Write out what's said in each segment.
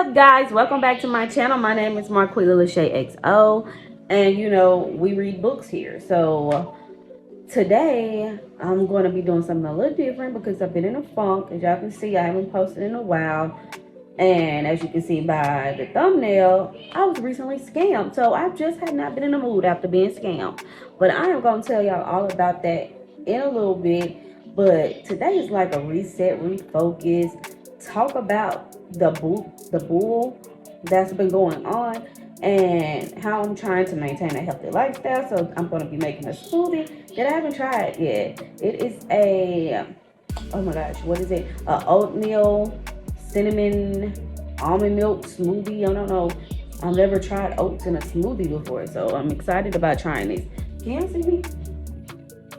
up, guys? Welcome back to my channel. My name is Marquita Lachey XO, and we read books here. So today I'm going to be doing something a little different because I've been in a funk. As y'all can see, I haven't posted in a while, and as you can see by the thumbnail, I was recently scammed. So I just have not been in the mood after being scammed. But I am going to tell y'all all about that in a little bit. But today is like a reset, refocus, talk about the bull that's been going on and how I'm trying to maintain a healthy lifestyle. So I'm going to be making a smoothie that I haven't tried yet. It is a, oh my gosh, what is it? A oatmeal, cinnamon, almond milk smoothie. I don't know. I've never tried oats in a smoothie before, so I'm excited about trying this. Can you see me?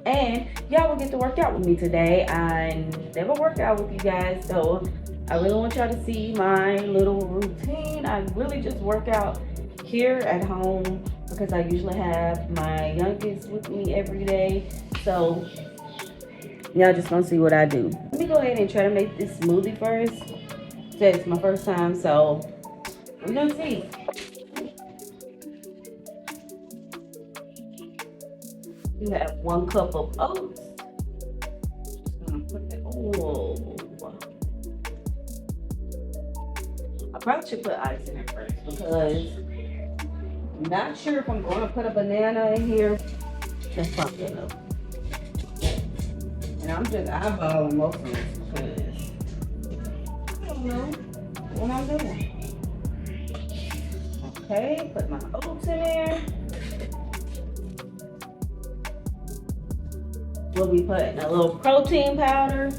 And y'all will get to work out with me today. I never work out with you guys, so I really want y'all to see my little routine. I really just work out here at home because I usually have my youngest with me every day. So y'all just gonna see what I do. Let me go ahead and try to make this smoothie first. It's my first time, so we're gonna see. You have 1 cup of oats. Oh, I probably should put ice in it first because I'm not sure if I'm going to put a banana in here. That's probably enough. And I'm just eyeballing most of this because I don't know what I'm doing. Okay, put my oats in there. We'll be putting a little protein powder.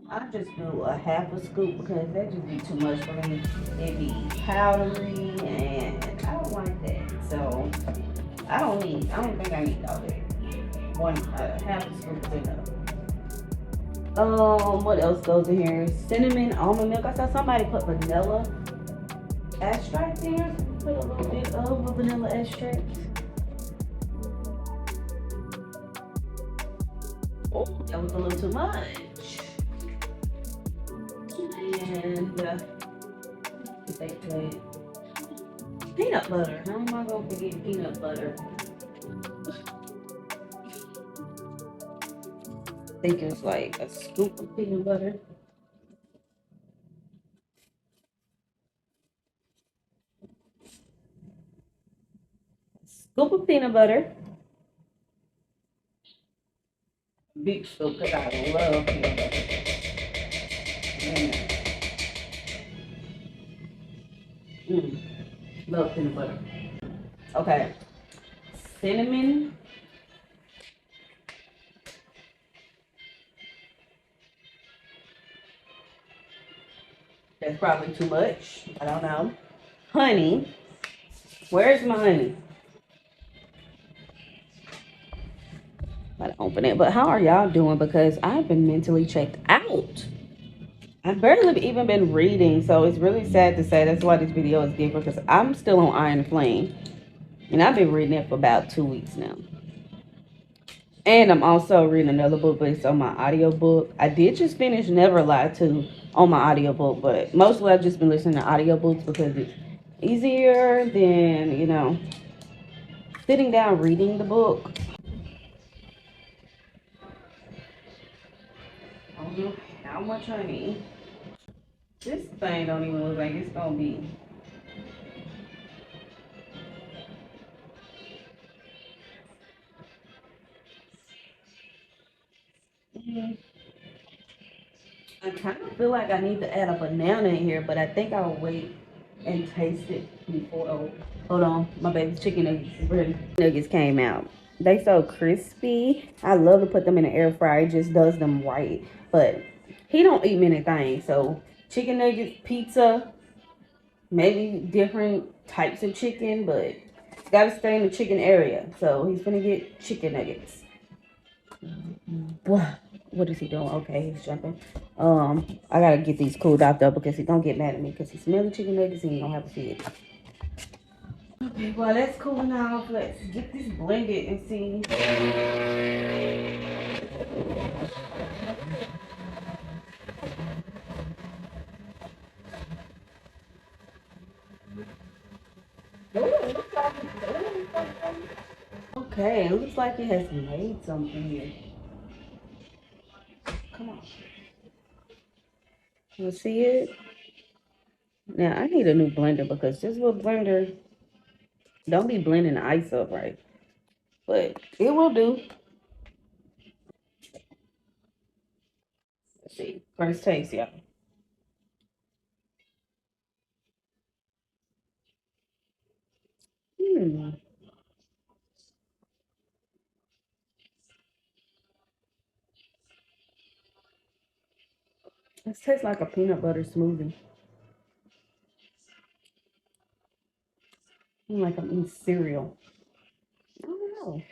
I just do a half a scoop because that just be too much for me. It be powdery and I don't like that. So I don't think I need all that. Half a scoop is enough. What else goes in here? Cinnamon, almond milk. I saw somebody put vanilla extract in here. Put a little bit of vanilla extract. Oh, that was a little too much. And they put peanut butter. How am I gonna forget peanut butter? I think it's like a scoop of peanut butter. Scoop of peanut butter. Big scoop because I love peanut butter. Love peanut butter. Okay. Cinnamon. That's probably too much. I don't know. Honey. Where's my honey? Gotta open it. But how are y'all doing? Because I've been mentally checked out. I've barely even been reading, so it's really sad to say. That's why this video is different, because I'm still on Iron Flame. And I've been reading it for about 2 weeks now. And I'm also reading another book, but it's on my audiobook. I did just finish Never Lie 2 on my audiobook, but mostly I've just been listening to audiobooks because it's easier than, sitting down reading the book. I don't know how much honey. This thing don't even look like it's gonna be. I kind of feel like I need to add a banana in here, but I think I'll wait and taste it before. Oh, hold on, my baby's chicken nuggets is ready. Nuggets came out. They so crispy. I love to put them in the air fryer. It just does them right. But he don't eat many things, so chicken nuggets, pizza, maybe different types of chicken, but it's gotta stay in the chicken area. So he's gonna get chicken nuggets. What is he doing? Okay, he's jumping. I gotta get these cooled out though because he's gonna get mad at me because he smelled the chicken nuggets and he don't have to see it. Okay, well that's cooling off. Let's get this blended and see. Okay, it looks like it has made something here. Come on. You see it? Now I need a new blender because this little blender don't be blending the ice up right. But it will do. Let's see. First taste, yeah. Hmm. This tastes like a peanut butter smoothie. Like I'm eating cereal. I don't know.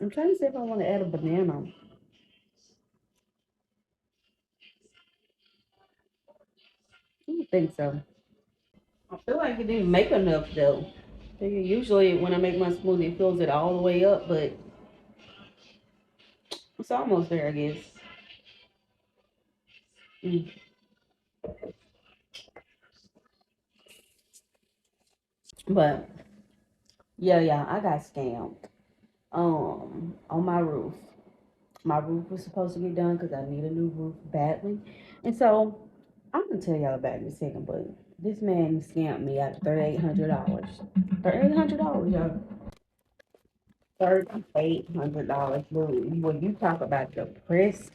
I'm trying to see if I want to add a banana. I don't think so. I feel like it didn't make enough though. Usually when I make my smoothie, it fills it all the way up, but it's almost there, I guess. Mm. But yeah, I got scammed. On my roof. My roof was supposed to get done because I need a new roof badly. And so I'm gonna tell y'all about it in a second, but this man scammed me out of $3,800. $3,800, y'all. $3,800. When you talk about the press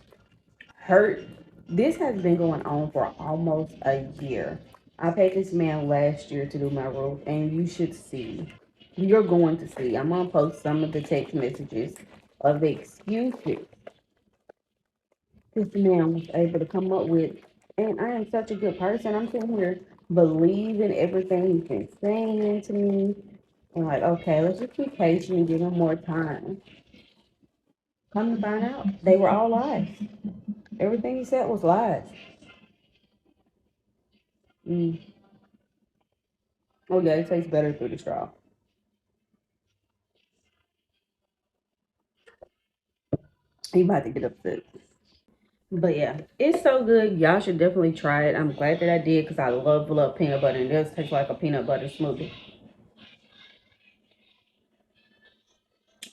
hurt, this has been going on for almost a year. I paid this man last year to do my roof, and you should see. You're going to see. I'm gonna post some of the text messages of the excuses this man was able to come up with. And I am such a good person. I'm sitting here believing everything he's been saying to me. And like, okay, let's just be patient and give him more time. Come to find out, they were all lies. Everything he said was lies. Mm. Oh yeah, it tastes better through the straw. He about to get upset. But yeah, it's so good. Y'all should definitely try it. I'm glad that I did because I love peanut butter. And it does taste like a peanut butter smoothie.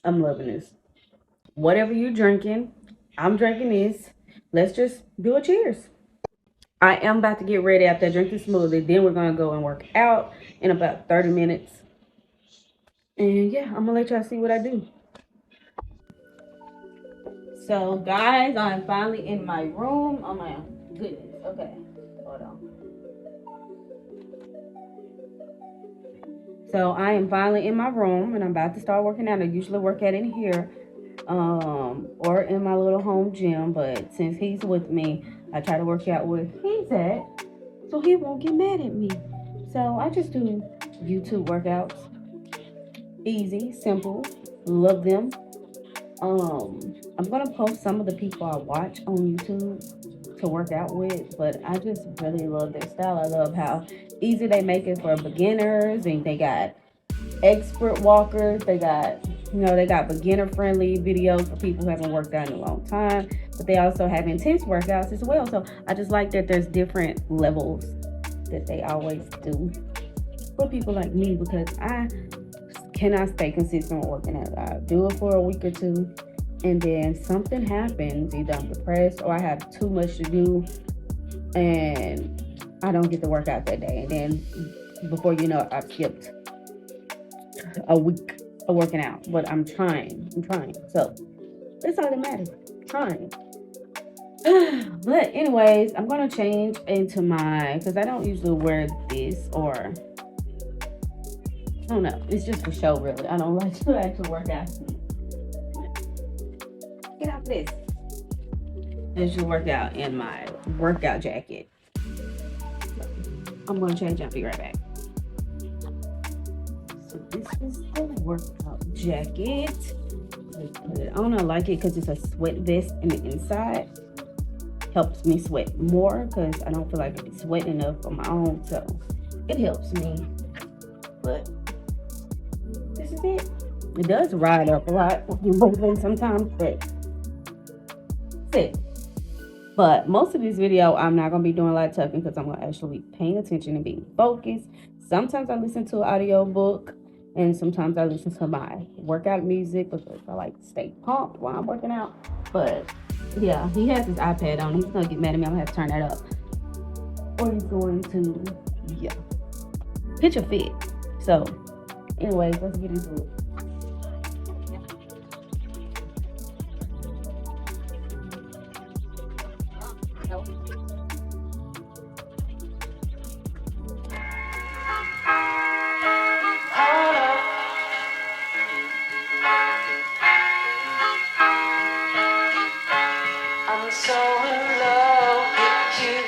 I'm loving this. Whatever you're drinking, I'm drinking this. Let's just do a cheers. I am about to get ready after I drink this smoothie. Then we're going to go and work out in about 30 minutes. And yeah, I'm going to let y'all see what I do. So, guys, I'm finally in my room. Oh, my goodness. Okay. Hold on. So, I am finally in my room, and I'm about to start working out. I usually work out in here or in my little home gym. But since he's with me, I try to work out where he's at so he won't get mad at me. So, I just do YouTube workouts. Easy, simple, love them. I'm gonna post some of the people I watch on YouTube to work out with, but I just really love their style. I love how easy they make it for beginners, and they got expert walkers. They got beginner friendly videos for people who haven't worked out in a long time, but they also have intense workouts as well. So I just like that there's different levels that they always do for people like me because I cannot stay consistent with working out. I do it for a week or two, and then something happens. Either I'm depressed or I have too much to do, and I don't get to work out that day. And then before you know it, I've skipped a week of working out. But I'm trying. So that's all that matters. Trying. But anyways, I'm gonna change into my because I don't usually wear this or I don't know. It's just for show, really. I don't like to actually work out. Get out this. As you work out in my workout jacket. I'm gonna change. I'll be right back. So this is the workout jacket. Put it on. I like it because it's a sweat vest in the inside. Helps me sweat more because I don't feel like it's sweating enough on my own, so it helps me. But this is it. It does ride up a lot when you're moving sometimes, but that's it. But most of this video, I'm not going to be doing a lot of talking because I'm going to actually be paying attention and being focused. Sometimes I listen to an audio book, and sometimes I listen to my workout music because I like to stay pumped while I'm working out. But yeah, he has his iPad on. He's going to get mad at me. I'm going to have to turn that up. Or he's going to, yeah, picture fit. So, anyways, let's get into it. I'm so in love with you.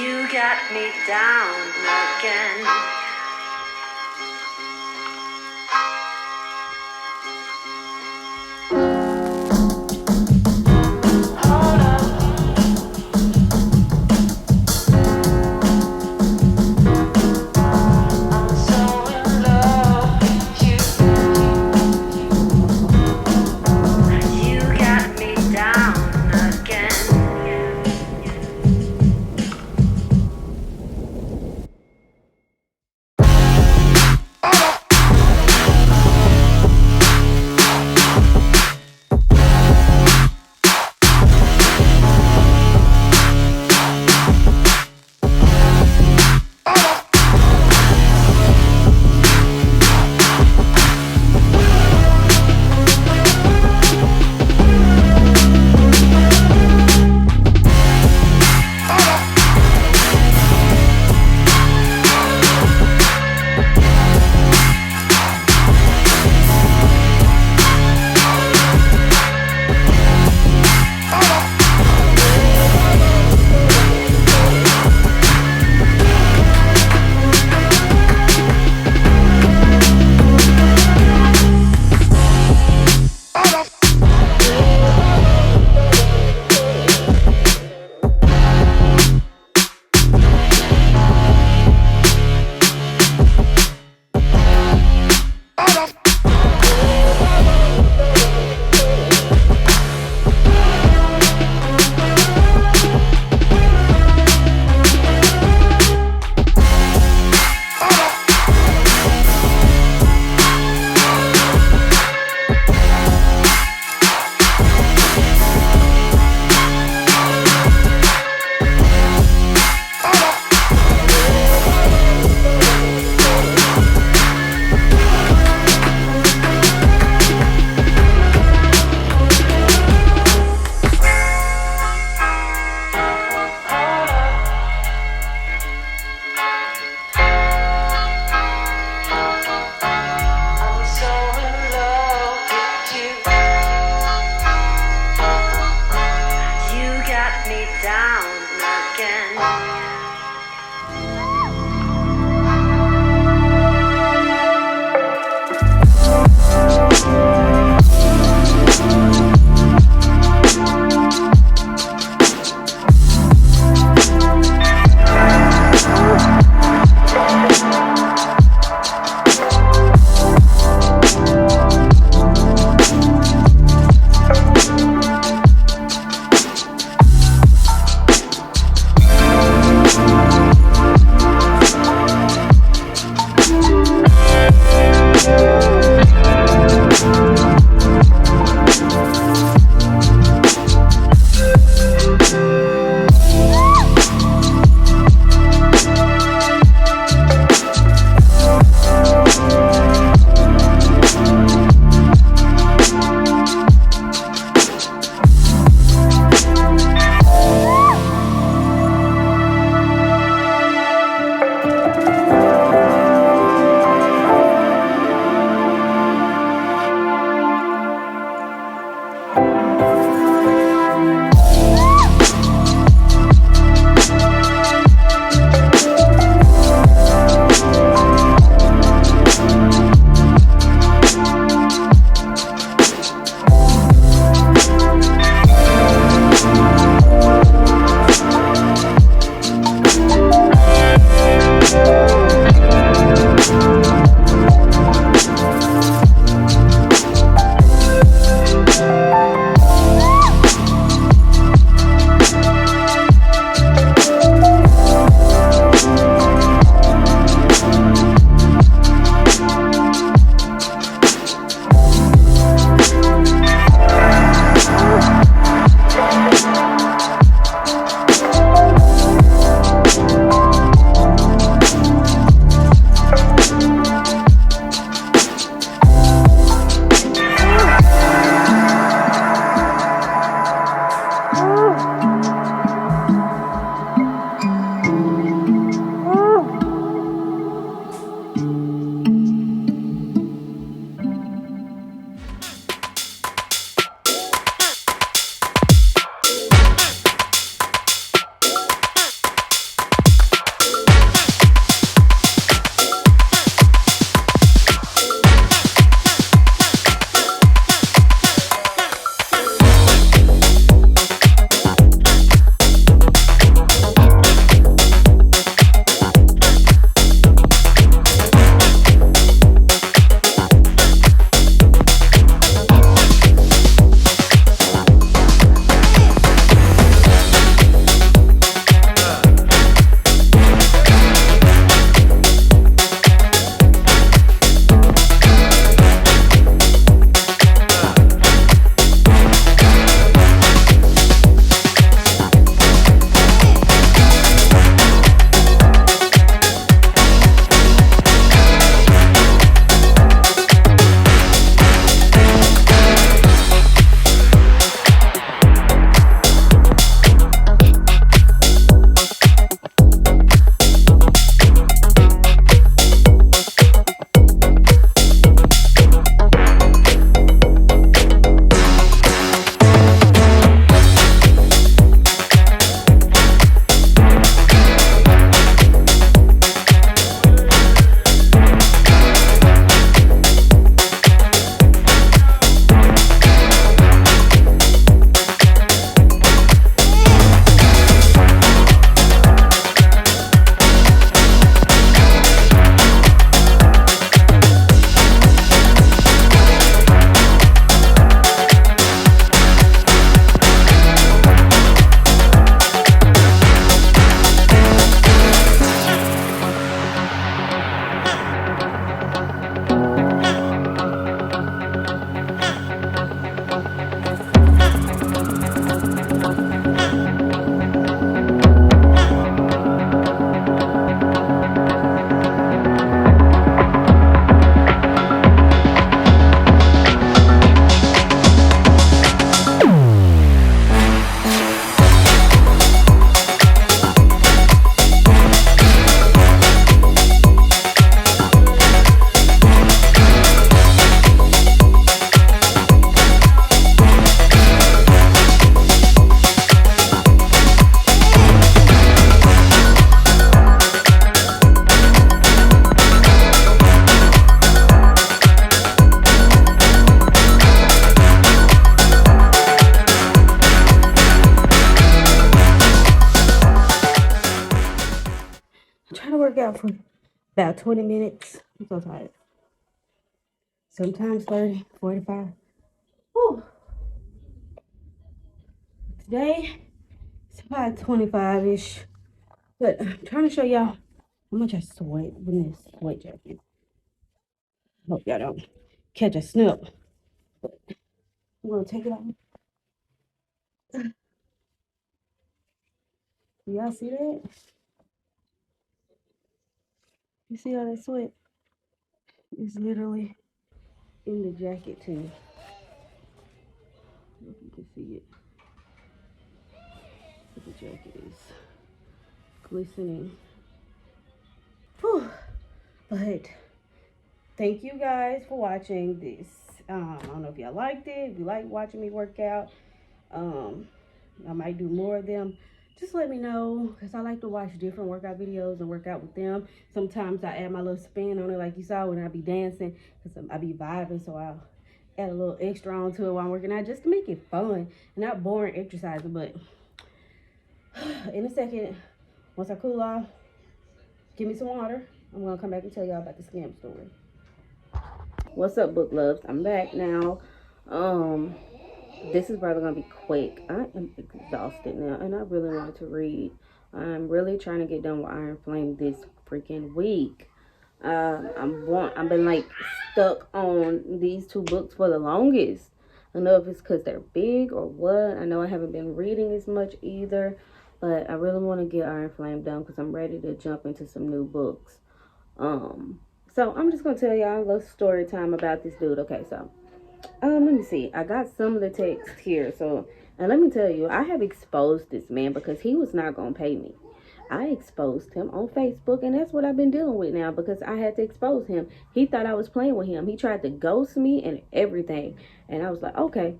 You got me down again. Hold up. I'm so in love with you. You got me down again. out for about 20 minutes. I'm so tired. Sometimes 30, 45. Whew. Today, it's about 25-ish. But I'm trying to show y'all how much I sweat in this sweat jacket. Hope y'all don't catch a snip. But I'm gonna take it off. Y'all see that? You see all that sweat? It's literally in the jacket too. If you can see it. The jacket is glistening. Whew. But thank you guys for watching this. I don't know if y'all liked it. If you like watching me work out, I might do more of them. Just let me know, because I like to watch different workout videos and work out with them. Sometimes I add my little spin on it, like you saw when I be dancing, because I be vibing, so I'll add a little extra onto it while I'm working out, just to make it fun and not boring exercising. But in a second, once I cool off, give me some water. I'm gonna come back and tell y'all about the scam story. What's up, book loves? I'm back now. This is probably gonna be quick. I am exhausted now, and I really wanted to read. I'm really trying to get done with Iron Flame this freaking week. I've been like stuck on these two books for the longest. I don't know if it's because they're big or what. I know I haven't been reading as much either, but I really want to get Iron Flame done because I'm ready to jump into some new books. So I'm just gonna tell y'all a little story time about this dude. Okay, so let me see. I got some of the text here. So, and let me tell you, I have exposed this man because he was not gonna pay me. I exposed him on Facebook, and that's what I've been dealing with now because I had to expose him. He thought I was playing with him. He tried to ghost me and everything, and I was like, okay,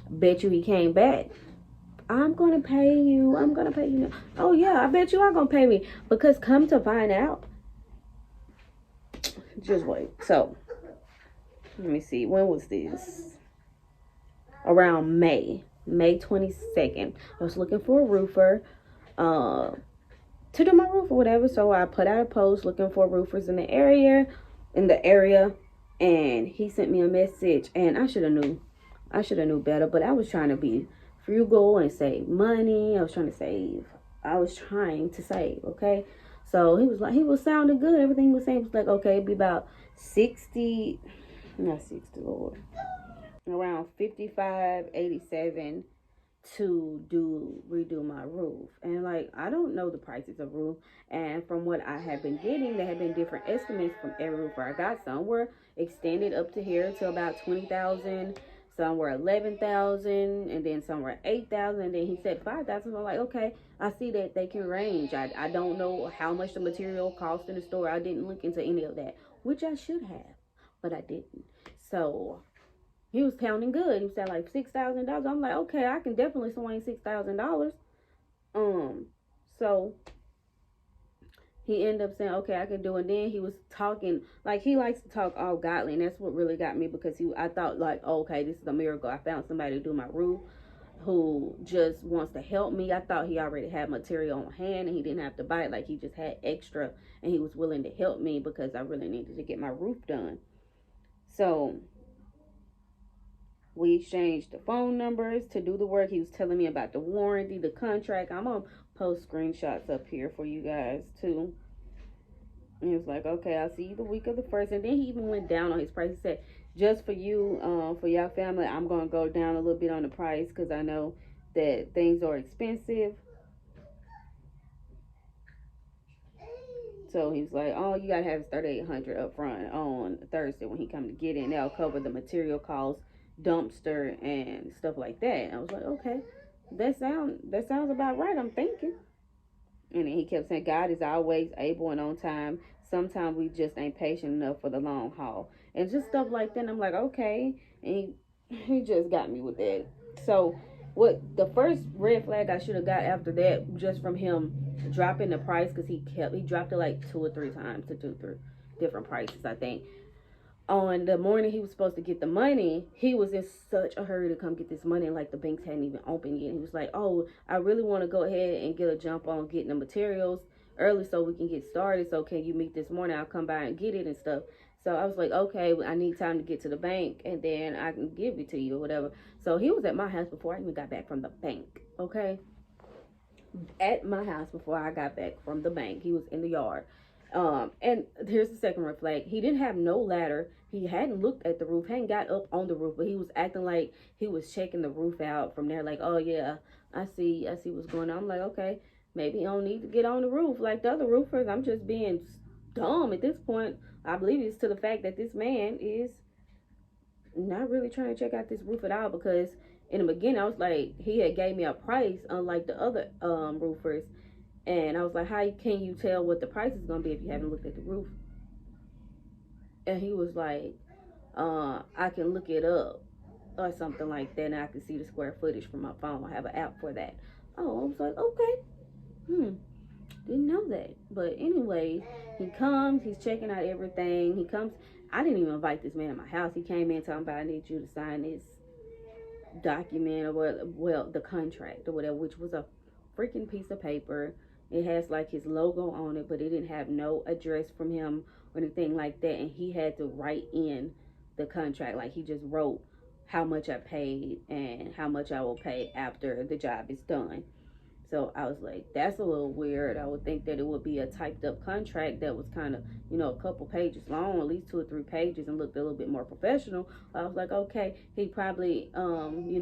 bet you he came back. I'm gonna pay you. I'm gonna pay you. Oh yeah, I bet you are gonna pay me because come to find out. Just wait. So let me see. When was this? Around May 22nd. I was looking for a roofer to do my roof or whatever. So I put out a post looking for roofers in the area, and he sent me a message, and I should have knew better, but I was trying to be frugal and save money. I was trying to save, okay? So he was sounding good. Everything he was saying was like, okay, it'd be about 60, not 60, Lord, around 55.87 to redo my roof. And like, I don't know the prices of roof, and from what I have been getting, there have been different estimates from every roofer I got. Some were extended up to here to about 20,000, some were 11,000, and then some were 8,000, and then he said 5,000. So I'm like, okay, I see that they can range. I don't know how much the material cost in the store. I didn't look into any of that, which I should have, but I didn't. So he was pounding good. He said like $6,000. I'm like, okay, I can definitely swing $6,000. So he ended up saying, okay, I can do it. And then he was talking, like he likes to talk all godly, and that's what really got me, because I thought like, oh, okay, this is a miracle. I found somebody to do my roof who just wants to help me. I thought he already had material on hand and he didn't have to buy it. Like he just had extra, and he was willing to help me because I really needed to get my roof done. So we exchanged the phone numbers to do the work. He was telling me about the warranty, the contract. I'm going to post screenshots up here for you guys too. And he was like, okay, I'll see you the week of the 1st. And then he even went down on his price. He said, just for you, for y'all family, I'm going to go down a little bit on the price because I know that things are expensive. So he was like, oh, you got to have $3,800 up front on Thursday when he come to get it. And they'll cover the material costs, dumpster, and stuff like that. I was like, okay, that sounds about right, I'm thinking. And then he kept saying, God is always able and on time. Sometimes we just ain't patient enough for the long haul. And just stuff like that. And I'm like, okay. And he just got me with that. So what the first red flag I should have got after that, just from him dropping the price, because he dropped it like 2 or 3 times to 2 3 different prices, I think. On the morning he was supposed to get the money, he was in such a hurry to come get this money, and like the banks hadn't even opened yet. He was like, oh, I really want to go ahead and get a jump on getting the materials early so we can get started. So can you meet this morning? I'll come by and get it and stuff. So I was like, okay, I need time to get to the bank and then I can give it to you or whatever. So he was at my house before I even got back from the bank. Okay. At my house before I got back from the bank. He was in the yard. And here's the second red flag. He didn't have no ladder. He hadn't looked at the roof, hadn't got up on the roof, but he was acting like he was checking the roof out from there. Like, oh yeah, I see what's going on. I'm like, okay, maybe he don't need to get on the roof like the other roofers. I'm just being dumb at this point. I believe it's to the fact that this man is not really trying to check out this roof at all, because in the beginning I was like, he had gave me a price unlike the other roofers, and I was like, how can you tell what the price is gonna be if you haven't looked at the roof? And he was like, I can look it up or something like that, and I can see the square footage from my phone. I have an app for that. Oh, I was like, okay. Didn't know that. But anyways, he comes, he's checking out everything. He comes, I didn't even invite this man in my house. He came in talking about, I need you to sign this document or what, well, the contract or whatever, which was a freaking piece of paper. It has like his logo on it, but it didn't have no address from him or anything like that. And he had to write in the contract, like he just wrote how much I paid and how much I will pay after the job is done. So I was like, that's a little weird. I would think that it would be a typed up contract that was kind of, a couple pages long, at least 2 or 3 pages, and looked a little bit more professional. I was like, okay, he probably, I don't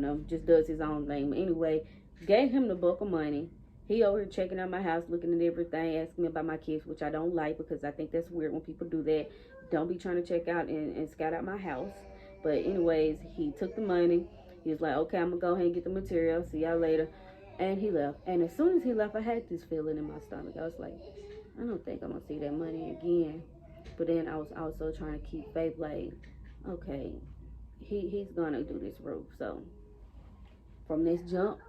know, just does his own thing. But anyway, gave him the bulk of money. He over here checking out my house, looking at everything, asking me about my kids, which I don't like because I think that's weird when people do that. Don't be trying to check out and scout out my house. But anyways, he took the money. He was like, okay, I'm going to go ahead and get the material. See y'all later. And he left. And as soon as he left, I had this feeling in my stomach. I was like, I don't think I'm going to see that money again. But then I was also trying to keep faith, like, okay, he's going to do this roof. So from this jump,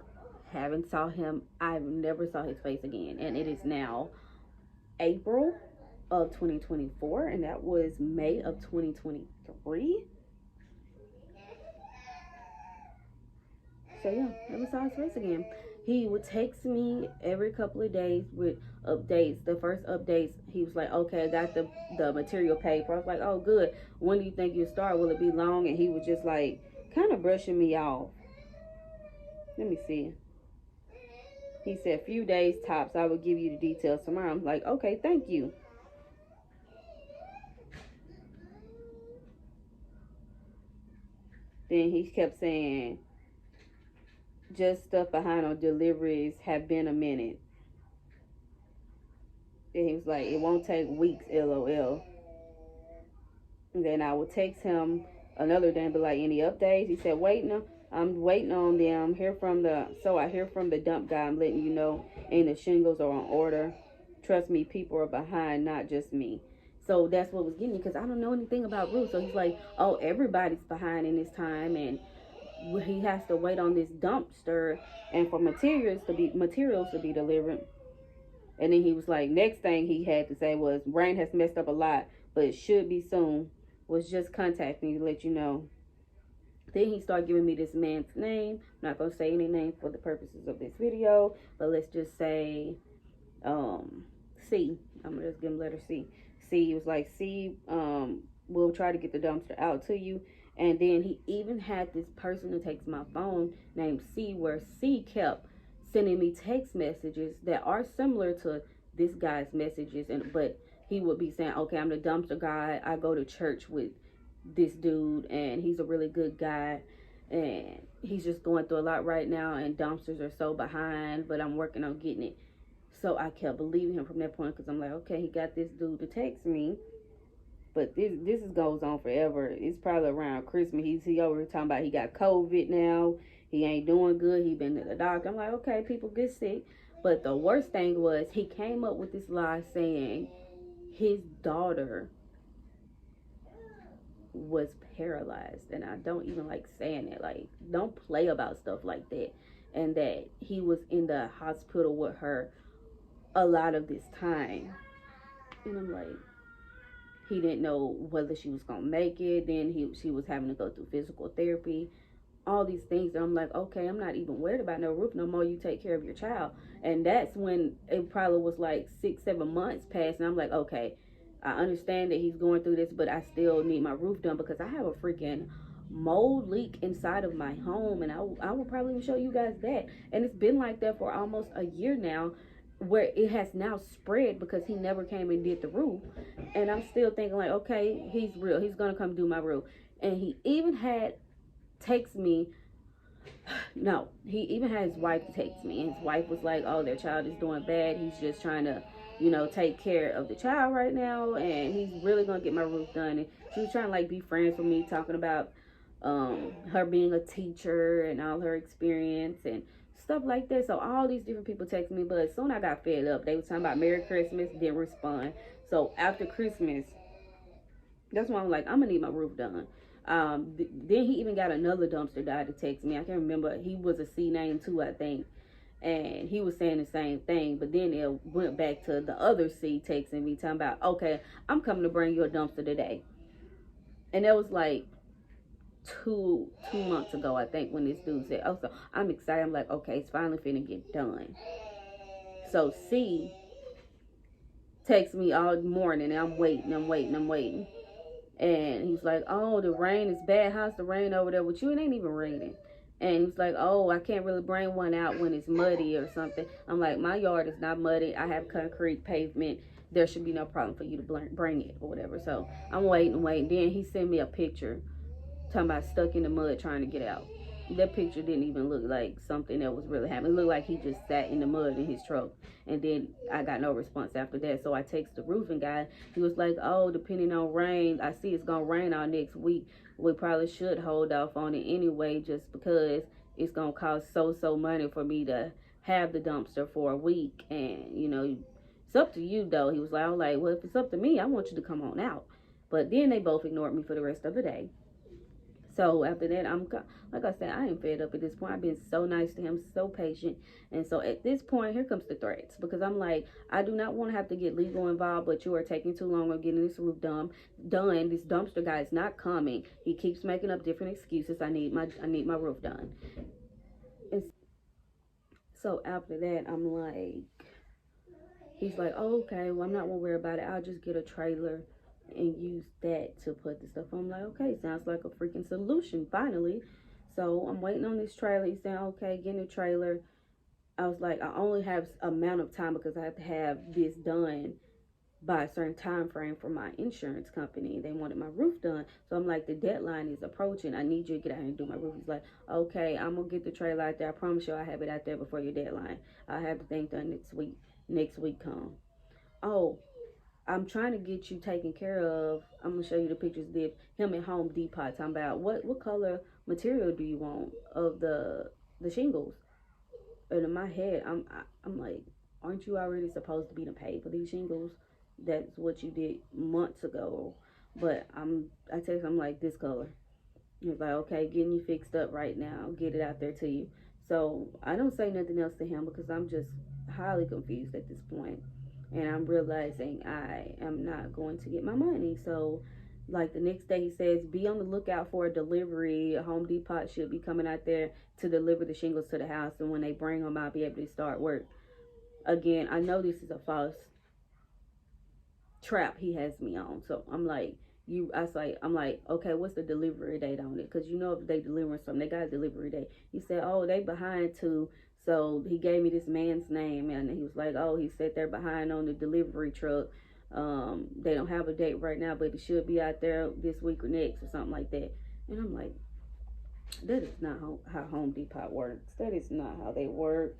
haven't saw him. I've never saw his face again. And it is now April of 2024. And that was May of 2023. So yeah, never saw his face again. He would text me every couple of days with updates. The first updates, he was like, okay, I got the material paid for. I was like, oh, good. When do you think you'll start? Will it be long? And he was just like kind of brushing me off. Let me see. He said, a few days tops. I will give you the details tomorrow. I'm like, okay, thank you. Then he kept saying, just stuff behind on deliveries, have been a minute. And he was like, it won't take weeks, LOL. And then I would text him another day and be like, any updates? He said, I'm waiting on them. I hear from the dump guy. I'm letting you know. And the shingles are on order. Trust me, people are behind, not just me. So that's what was getting me, because I don't know anything about roofs. So he's like, oh, everybody's behind in this time, and he has to wait on this dumpster and for materials to be delivered. And then he was like, next thing he had to say was, rain has messed up a lot, but it should be soon. Was just contacting you to let you know. Then he started giving me this man's name. I'm not going to say any name for the purposes of this video, but let's just say C. I'm going to just give him letter C. C was like, C, we'll try to get the dumpster out to you. And then he even had this person who takes my phone named C, where C kept sending me text messages that are similar to this guy's messages, but he would be saying, okay, I'm the dumpster guy. I go to church with this dude, and he's a really good guy, and he's just going through a lot right now, and dumpsters are so behind, but I'm working on getting it. So I kept believing him from that point, because I'm like, okay, he got this dude to text me. But this goes on forever. It's probably around Christmas. He over here talking about he got COVID now. He ain't doing good. He been to the doctor. I'm like, okay, people get sick. But the worst thing was, he came up with this lie saying his daughter was paralyzed. And I don't even like saying that. Like, don't play about stuff like that. And that he was in the hospital with her a lot of this time. And I'm like, he didn't know whether she was gonna make it. Then she was having to go through physical therapy, all these things, and I'm like, okay, I'm not even worried about no roof no more. You take care of your child. And that's when it probably was like 6-7 months past, and I'm like, okay, I understand that he's going through this, but I still need my roof done because I have a freaking mold leak inside of my home, and I will probably show you guys that. And it's been like that for almost a year now, where it has now spread because he never came and did the roof. And I'm still thinking like, okay, he's real, he's gonna come do my roof. And he even had text me, no, he even had his wife text me, and his wife was like, oh, their child is doing bad, he's just trying to, you know, take care of the child right now, and he's really gonna get my roof done. And she was trying to like be friends with me, talking about her being a teacher and all her experience and stuff like that. So all these different people text me, but as soon as I got fed up, they was talking about Merry Christmas, didn't respond. So after Christmas, that's why I'm like, I'm gonna need my roof done. Then he even got another dumpster guy to text me. I can't remember. He was a C name too, I think. And he was saying the same thing. But then it went back to the other C texting me, talking about, okay, I'm coming to bring you a dumpster today. And that was like two months ago, I think, when this dude said, oh, so I'm excited. I'm like, okay, it's finally finna get done. So C texts me all morning, and I'm waiting. And he's like, oh, the rain is bad. How's the rain over there with you? It ain't even raining. And he's like, oh, I can't really bring one out when it's muddy or something. I'm like, my yard is not muddy. I have concrete pavement. There should be no problem for you to bring it or whatever. So I'm waiting. Then he sent me a picture talking about stuck in the mud trying to get out. That picture didn't even look like something that was really happening. It looked like he just sat in the mud in his truck. And then I got no response after that. So I texted the roofing guy. He was like, oh, depending on rain, I see it's going to rain all next week. We probably should hold off on it anyway, just because it's going to cost so money for me to have the dumpster for a week. And, you know, it's up to you, though. He was like, well, if it's up to me, I want you to come on out. But then they both ignored me for the rest of the day. So after that, I'm, like I said, I am fed up at this point. I've been so nice to him, so patient. And so at this point, here comes the threats. Because I'm like, I do not want to have to get legal involved, but you are taking too long on getting this roof done. This dumpster guy is not coming. He keeps making up different excuses. I need my roof done. And so after that, I'm like, he's like, oh, okay, well, I'm not going to worry about it. I'll just get a trailer and use that to put the stuff on. I'm like, okay, sounds like a freaking solution finally. So I'm waiting on this trailer. He's saying, okay, get a trailer. I was like, I only have amount of time because I have to have this done by a certain time frame for my insurance company. They wanted my roof done. So I'm like, the deadline is approaching. I need you to get out here and do my roof. He's like, okay, I'm gonna get the trailer out there. I promise you I'll have it out there before your deadline. I'll have the thing done next week. Next week come. Oh, I'm trying to get you taken care of. I'm going to show you the pictures of him at Home Depot talking about what color material do you want of the shingles. And in my head, I'm like, aren't you already supposed to be to pay for these shingles? That's what you did months ago. But I text him like, this color. He's like, okay, getting you fixed up right now. Get it out there to you. So I don't say nothing else to him because I'm just highly confused at this point. And I'm realizing I am not going to get my money. So, like, the next day he says, be on the lookout for a delivery. Home Depot should be coming out there to deliver the shingles to the house. And when they bring them, I'll be able to start work. Again, I know this is a false trap he has me on. So, I'm like, okay, what's the delivery date on it? Because you know if they delivering something, they got a delivery date. He said, oh, they behind too. So he gave me this man's name, and he was like, oh, he said they're behind on the delivery truck. They don't have a date right now, but it should be out there this week or next or something like that. And I'm like, that is not how Home Depot works. That is not how they work.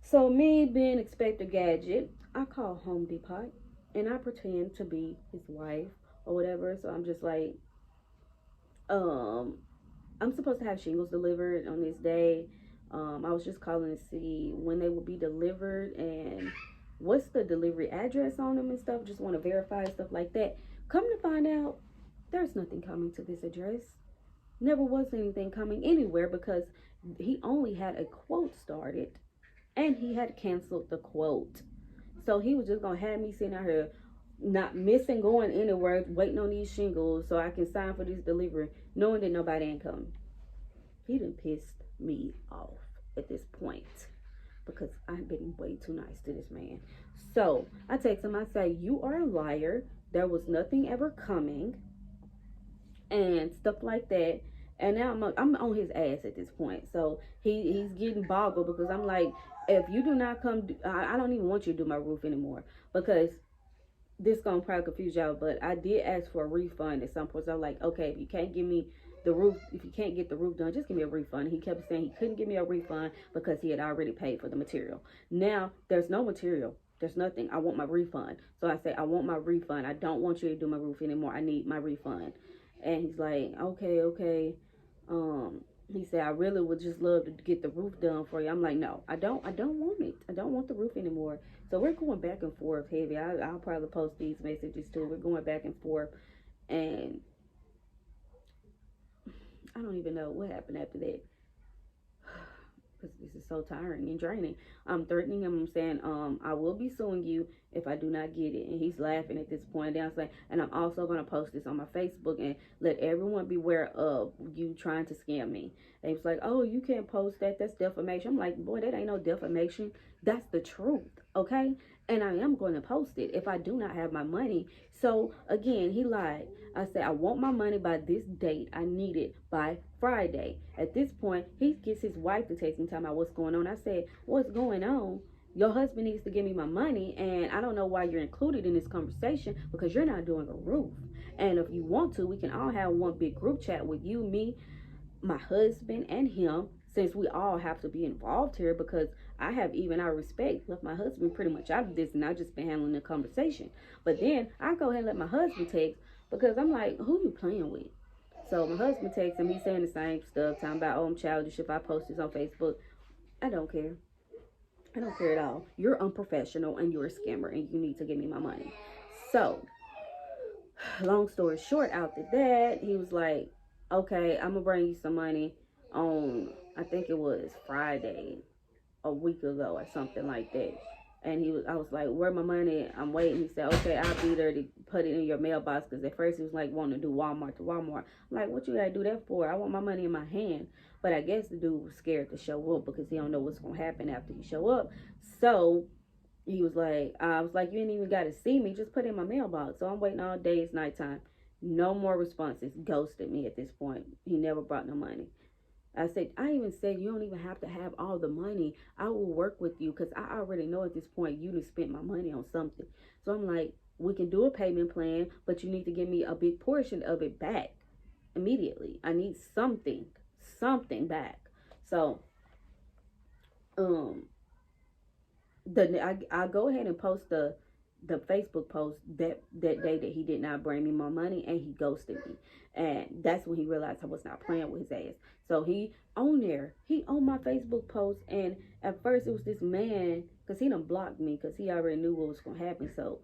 So me being Inspector Gadget, I call Home Depot, and I pretend to be his wife or whatever. So I'm just like, I'm supposed to have shingles delivered on this day. I was just calling to see when they will be delivered and what's the delivery address on them and stuff. Just want to verify stuff like that. Come to find out, there's nothing coming to this address. Never was anything coming anywhere because he only had a quote started and he had canceled the quote. So he was just going to have me sitting out here not missing going anywhere, waiting on these shingles so I can sign for this delivery, knowing that nobody ain't coming. He done pissed me off at this point because I've been way too nice to this man. So I text him, I say, you are a liar. There was nothing ever coming and stuff like that. And now I'm on his ass at this point. So he's getting boggled because I'm like, if you do not come, I don't even want you to do my roof anymore because this gonna probably confuse y'all. But I did ask for a refund at some point. So I'm like, okay, if you can't give me the roof, if you can't get the roof done, just give me a refund. He kept saying he couldn't give me a refund because he had already paid for the material. Now there's no material. There's nothing. I want my refund. So I say, I want my refund. I don't want you to do my roof anymore. I need my refund. And he's like, okay. He said, I really would just love to get the roof done for you. I'm like, no, I don't want it. I don't want the roof anymore. So we're going back and forth heavy. I'll probably post these messages too. We're going back and forth. And I don't even know what happened after that. Because this is so tiring and draining. I'm threatening him. I'm saying, I will be suing you if I do not get it. And he's laughing at this point. And I'm saying, and I'm also going to post this on my Facebook and let everyone beware of you trying to scam me. And he's like, oh, you can't post that. That's defamation. I'm like, boy, that ain't no defamation. That's the truth. Okay. And I am going to post it if I do not have my money. So again, he lied. I said, I want my money by this date. I need it by Friday. At this point, he gets his wife to text me talking about what's going on. I said, what's going on? Your husband needs to give me my money, and I don't know why you're included in this conversation because you're not doing a roof. And if you want to, we can all have one big group chat with you, me, my husband, and him, since we all have to be involved here because I left my husband pretty much out of this and I just been handling the conversation. But then I go ahead and let my husband text because I'm like, who you playing with? So my husband texts him, he's saying the same stuff, talking about, oh, I'm childish if I post this on Facebook. I don't care. I don't care at all. You're unprofessional and you're a scammer and you need to give me my money. So, long story short, after that, he was like, okay, I'm going to bring you some money on, I think it was Friday, a week ago or something like that. And I was like, where my money? I'm waiting. He said, okay, I'll be there to put it in your mailbox. Because at first he was like wanting to do Walmart to Walmart. I'm like, what you gotta do that for? I want my money in my hand. But I guess the dude was scared to show up because he don't know what's gonna happen after he show up. So he was like, I was like, you ain't even gotta see me. Just put it in my mailbox. So I'm waiting all day. It's nighttime. No more responses. Ghosted me at this point. He never brought no money. I even said, you don't even have to have all the money. I will work with you because I already know at this point you done spent my money on something. So I'm like, we can do a payment plan, but you need to give me a big portion of it back immediately. I need something back. So, I go ahead and post the Facebook post that day that he did not bring me my money and he ghosted me. And that's when he realized I was not playing with his ass. So he on my Facebook post, and at first it was this man, because he done blocked me because he already knew what was going to happen. So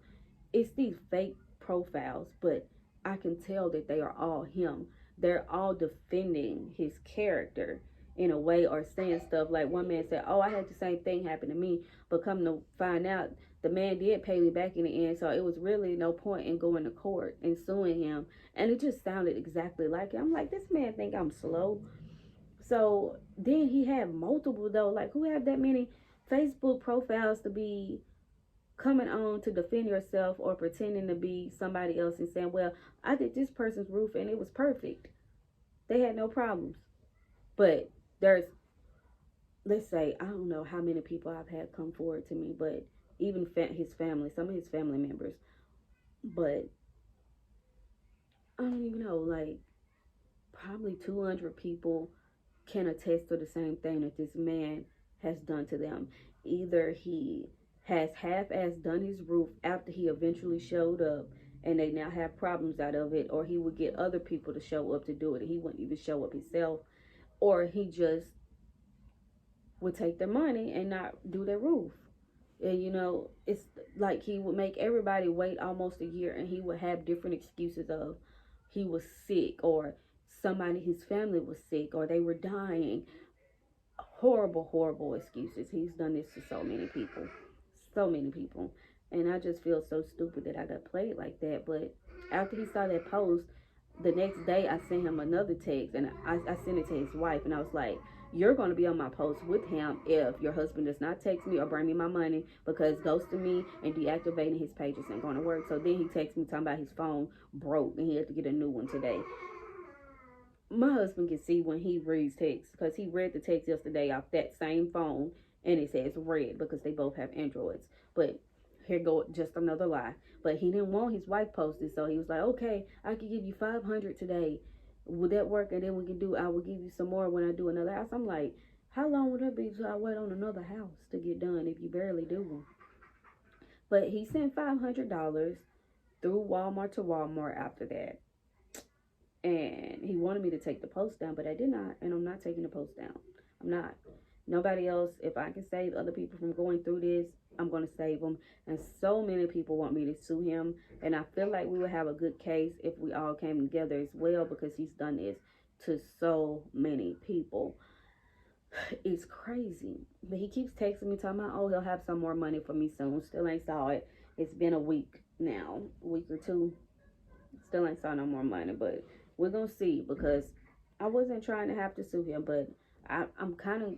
it's these fake profiles, but I can tell that they are all him. They're all defending his character in a way, or saying stuff like, one man said, oh, I had the same thing happen to me, but come to find out the man did pay me back in the end, so it was really no point in going to court and suing him. And it just sounded exactly like it. I'm like, this man think I'm slow. So then he had multiple though. Like, who have that many Facebook profiles to be coming on to defend yourself or pretending to be somebody else and saying, well, I did this person's roof and it was perfect. They had no problems. But there's, let's say, I don't know how many people I've had come forward to me, but even his family, some of his family members. But I don't even know, like probably 200 people can attest to the same thing that this man has done to them. Either he has half-assed done his roof after he eventually showed up and they now have problems out of it, or he would get other people to show up to do it and he wouldn't even show up himself, or he just would take their money and not do their roof. And it's like he would make everybody wait almost a year, and he would have different excuses of he was sick, or somebody in his family was sick, or they were dying. Horrible excuses. He's done this to so many people. And I just feel so stupid that I got played like that. But after he saw that post, the next day I sent him another text, and I sent it to his wife, and I was like, you're going to be on my post with him if your husband does not text me or bring me my money, because ghosting me and deactivating his pages ain't going to work. So then he texted me talking about his phone broke and he had to get a new one today. My husband can see when he reads text, because he read the text yesterday off that same phone, and it says red because they both have Androids. But here go just another lie. But he didn't want his wife posted, so he was like, okay, I can give you 500 today. Would that work? And then we can do, I will give you some more when I do another house. I'm like, how long would that be till I wait on another house to get done if you barely do one? But he sent $500 through Walmart to Walmart after that. And he wanted me to take the post down, but I did not, and I'm not taking the post down. I'm not. Nobody else, if I can save other people from going through this, I'm going to save them. And so many people want me to sue him, and I feel like we would have a good case if we all came together as well, because he's done this to so many people. It's crazy. But he keeps texting me talking about, oh, he'll have some more money for me soon. Still ain't saw it. It's been a week now, a week or two. Still ain't saw no more money, but we're gonna see, because I wasn't trying to have to sue him, but I'm kind of,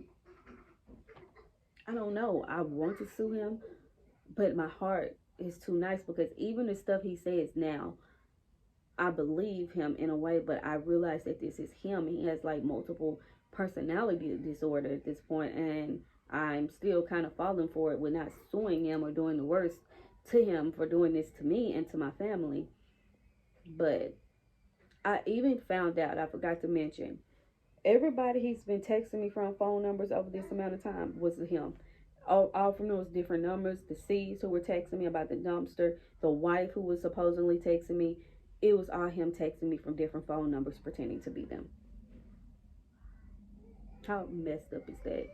I don't know, I want to sue him, but my heart is too nice, because even the stuff he says now, I believe him in a way, but I realize that this is him. He has like multiple personality disorder at this point, and I'm still kind of falling for it with not suing him or doing the worst to him for doing this to me and to my family. But I even found out, I forgot to mention, everybody he's been texting me from phone numbers over this amount of time was him. All from those different numbers, the C's who were texting me about the dumpster, the wife who was supposedly texting me, it was all him texting me from different phone numbers pretending to be them. How messed up is that?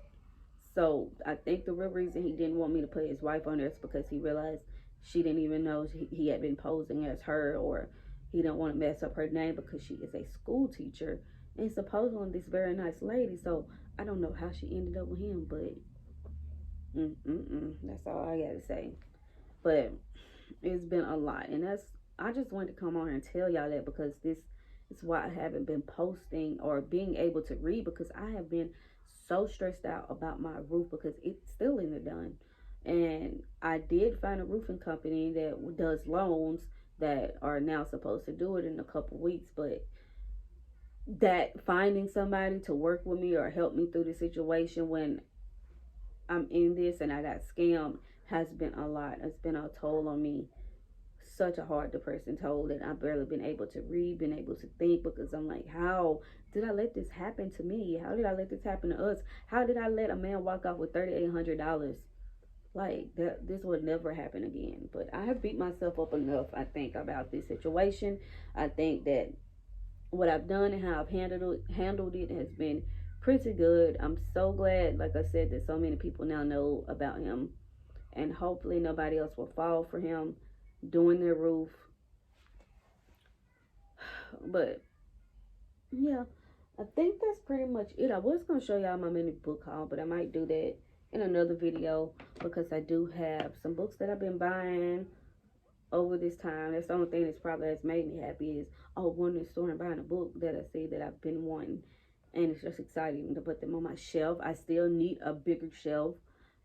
So I think the real reason he didn't want me to put his wife on there is because he realized she didn't even know he had been posing as her, or he didn't want to mess up her name because she is a school teacher and supposedly this very nice lady. So I don't know how she ended up with him, but that's all I gotta say. But it's been a lot, and I just wanted to come on here and tell y'all that, because this is why I haven't been posting or being able to read, because I have been so stressed out about my roof, because it's still isn't done. And I did find a roofing company that does loans that are now supposed to do it in a couple weeks, but that finding somebody to work with me or help me through the situation when I'm in this and I got scammed has been a lot. It's been a toll on me, such a hard depressing toll, that I've barely been able to read, been able to think, because I'm like, how did I let this happen to me? How did I let this happen to us? How did I let a man walk off with $3,800? Like, this would never happen again. But I have beat myself up enough, I think, about this situation. I think that what I've done and how I've handled it has been pretty good. I'm so glad, like I said, that so many people now know about him, and hopefully nobody else will fall for him doing their roof. But yeah, I think that's pretty much it. I was gonna show y'all my mini book haul, but I might do that in another video, because I do have some books that I've been buying over this time. That's the only thing that's probably has made me happy is, oh, going to the store and buying a book that I see that I've been wanting, and it's just exciting to put them on my shelf. I still need a bigger shelf,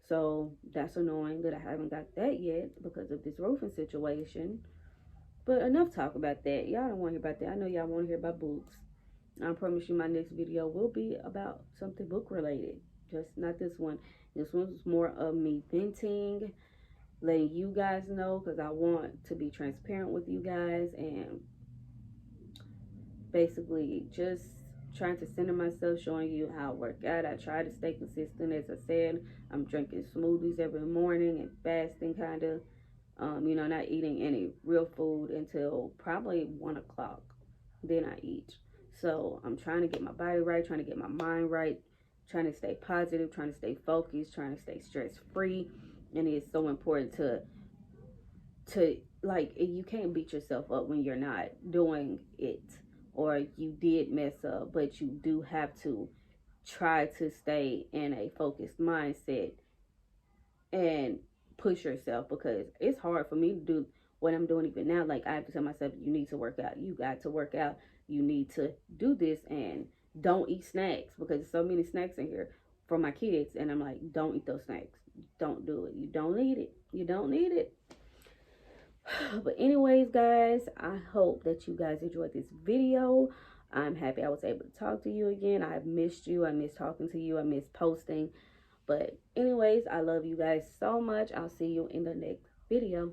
so that's annoying that I haven't got that yet because of this roofing situation. But enough talk about that. Y'all don't want to hear about that. I know y'all want to hear about books. I promise you my next video will be about something book related. Just not this one. This one's more of me venting, letting you guys know, because I want to be transparent with you guys, and basically just trying to center myself, showing you how I work out. I try to stay consistent. As I said, I'm drinking smoothies every morning and fasting, kind of. Not eating any real food until probably 1 o'clock. Then I eat. So I'm trying to get my body right, trying to get my mind right, trying to stay positive, trying to stay focused, trying to stay stress free. And it's so important to like, you can't beat yourself up when you're not doing it, or you did mess up, but you do have to try to stay in a focused mindset and push yourself, because it's hard for me to do what I'm doing even now. Like, I have to tell myself, you need to work out. You got to work out. You need to do this, and don't eat snacks, because there's so many snacks in here for my kids. And I'm like, don't eat those snacks. Don't do it. You don't need it. You don't need it. But anyways, guys, I hope that you guys enjoyed this video. I'm happy I was able to talk to you again. I've missed you. I miss talking to you. I miss posting. But anyways, I love you guys so much. I'll see you in the next video.